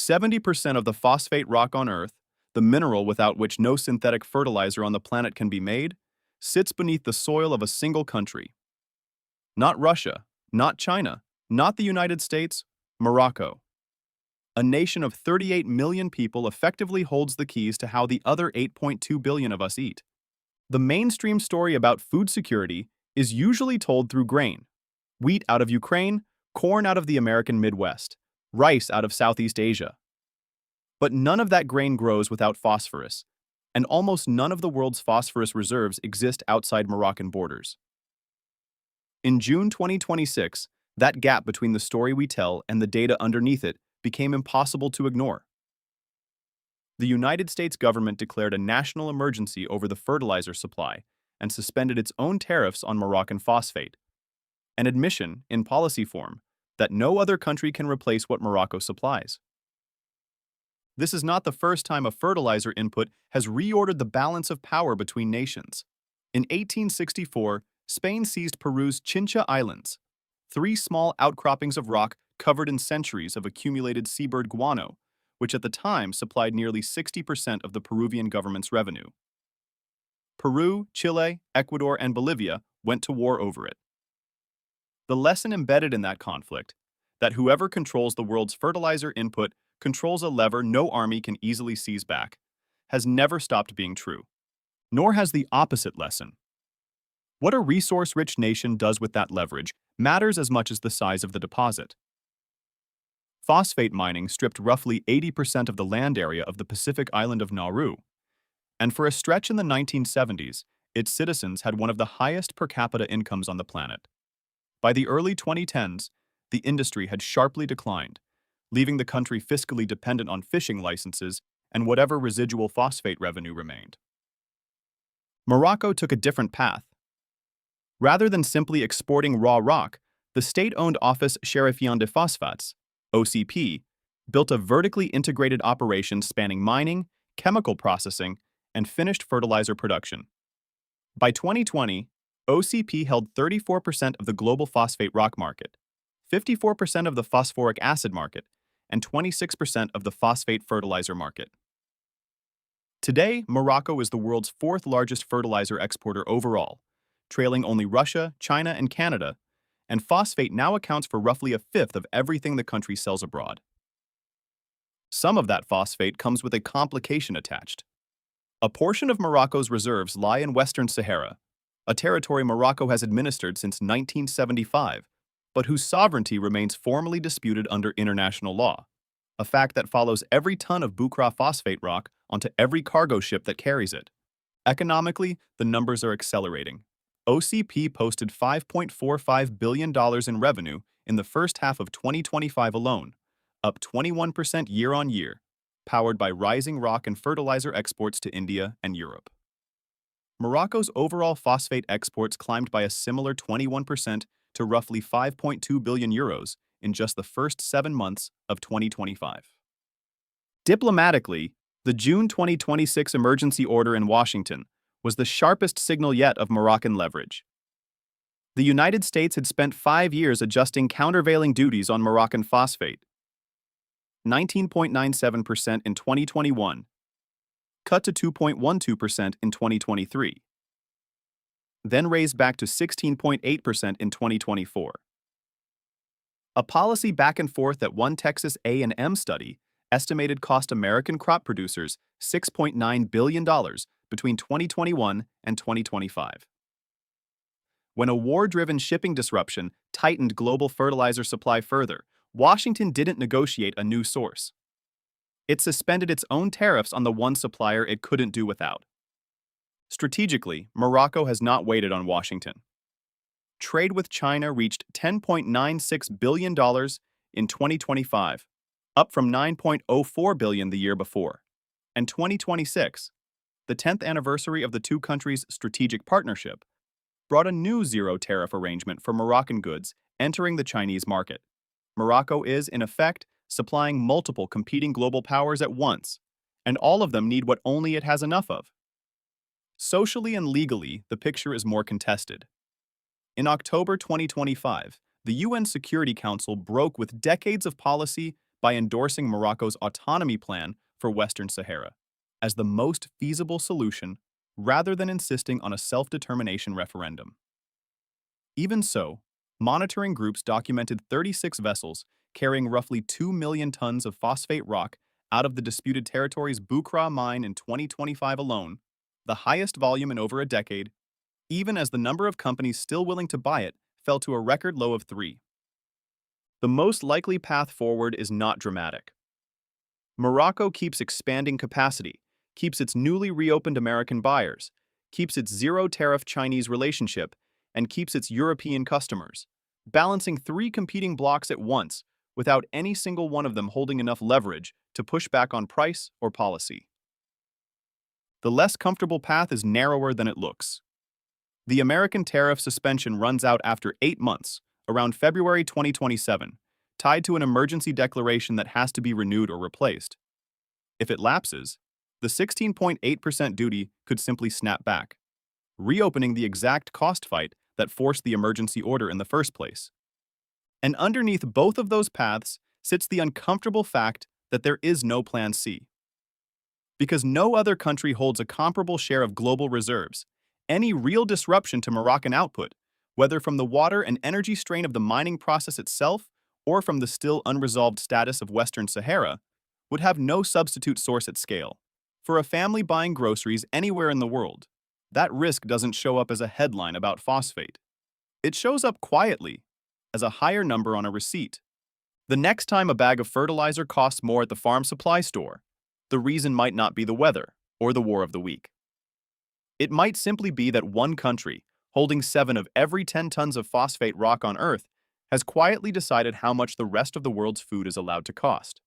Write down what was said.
70% of the phosphate rock on Earth, the mineral without which no synthetic fertilizer on the planet can be made, sits beneath the soil of a single country. Not Russia, not China, not the United States, Morocco. A nation of 38 million people effectively holds the keys to how the other 8.2 billion of us eat. The mainstream story about food security is usually told through grain. Wheat out of Ukraine, corn out of the American Midwest, rice out of Southeast Asia. But none of that grain grows without phosphorus, and almost none of the world's phosphorus reserves exist outside Moroccan borders. In June 2026, that gap between the story we tell and the data underneath it became impossible to ignore. The United States government declared a national emergency over the fertilizer supply and suspended its own tariffs on Moroccan phosphate, an admission, in policy form, that no other country can replace what Morocco supplies. This is not the first time a fertilizer input has reordered the balance of power between nations. In 1864, Spain seized Peru's Chincha Islands, three small outcroppings of rock covered in centuries of accumulated seabird guano, which at the time supplied nearly 60% of the Peruvian government's revenue. Peru, Chile, Ecuador, and Bolivia went to war over it. The lesson embedded in that conflict, that whoever controls the world's fertilizer input controls a lever no army can easily seize back, has never stopped being true. Nor has the opposite lesson. What a resource-rich nation does with that leverage matters as much as the size of the deposit. Phosphate mining stripped roughly 80% of the land area of the Pacific island of Nauru, and for a stretch in the 1970s, its citizens had one of the highest per capita incomes on the planet. By the early 2010s, the industry had sharply declined, leaving the country fiscally dependent on fishing licenses and whatever residual phosphate revenue remained. Morocco took a different path. Rather than simply exporting raw rock, the state-owned Office Chérifien de Phosphates, OCP, built a vertically integrated operation spanning mining, chemical processing, and finished fertilizer production. By 2020, OCP held 34% of the global phosphate rock market, 54% of the phosphoric acid market, and 26% of the phosphate fertilizer market. Today, Morocco is the world's fourth largest fertilizer exporter overall, trailing only Russia, China, and Canada, and phosphate now accounts for roughly a fifth of everything the country sells abroad. Some of that phosphate comes with a complication attached. A portion of Morocco's reserves lie in Western Sahara, a territory Morocco has administered since 1975, but whose sovereignty remains formally disputed under international law, a fact that follows every ton of Bucra phosphate rock onto every cargo ship that carries it. Economically, the numbers are accelerating. OCP posted $5.45 billion in revenue in the first half of 2025 alone, up 21% year-on-year, powered by rising rock and fertilizer exports to India and Europe. Morocco's overall phosphate exports climbed by a similar 21% to roughly 5.2 billion euros in just the first 7 months of 2025. Diplomatically, the June 2026 emergency order in Washington was the sharpest signal yet of Moroccan leverage. The United States had spent 5 years adjusting countervailing duties on Moroccan phosphate. 19.97% in 2021, cut to 2.12% in 2023, then raised back to 16.8% in 2024. A policy back and forth that one Texas A&M study estimated cost American crop producers $6.9 billion between 2021 and 2025. When a war-driven shipping disruption tightened global fertilizer supply further, Washington didn't negotiate a new source. It suspended its own tariffs on the one supplier it couldn't do without. Strategically, Morocco has not waited on Washington. Trade with China reached $10.96 billion in 2025, up from $9.04 billion the year before. And 2026, the 10th anniversary of the two countries' strategic partnership, brought a new zero-tariff arrangement for Moroccan goods entering the Chinese market. Morocco is, in effect, supplying multiple competing global powers at once, and all of them need what only it has enough of. Socially and legally, the picture is more contested. In October 2025, the UN Security Council broke with decades of policy by endorsing Morocco's autonomy plan for Western Sahara as the most feasible solution rather than insisting on a self-determination referendum. Even so, monitoring groups documented 36 vessels carrying roughly 2 million tons of phosphate rock out of the disputed territory's Bukra mine in 2025 alone, the highest volume in over a decade, even as the number of companies still willing to buy it fell to a record low of 3. The most likely path forward is not dramatic. Morocco keeps expanding capacity, keeps its newly reopened American buyers, keeps its zero-tariff Chinese relationship, and keeps its European customers, balancing 3 competing blocks at once without any single one of them holding enough leverage to push back on price or policy. The less comfortable path is narrower than it looks. The American tariff suspension runs out after 8 months, around February 2027, tied to an emergency declaration that has to be renewed or replaced. If it lapses, the 16.8% duty could simply snap back, reopening the exact cost fight that forced the emergency order in the first place. And underneath both of those paths sits the uncomfortable fact that there is no Plan C. Because no other country holds a comparable share of global reserves, any real disruption to Moroccan output, whether from the water and energy strain of the mining process itself or from the still unresolved status of Western Sahara, would have no substitute source at scale. For a family buying groceries anywhere in the world, that risk doesn't show up as a headline about phosphate. It shows up quietly, as a higher number on a receipt. The next time a bag of fertilizer costs more at the farm supply store, the reason might not be the weather or the war of the week. It might simply be that one country, holding 7 of every 10 tons of phosphate rock on Earth, has quietly decided how much the rest of the world's food is allowed to cost.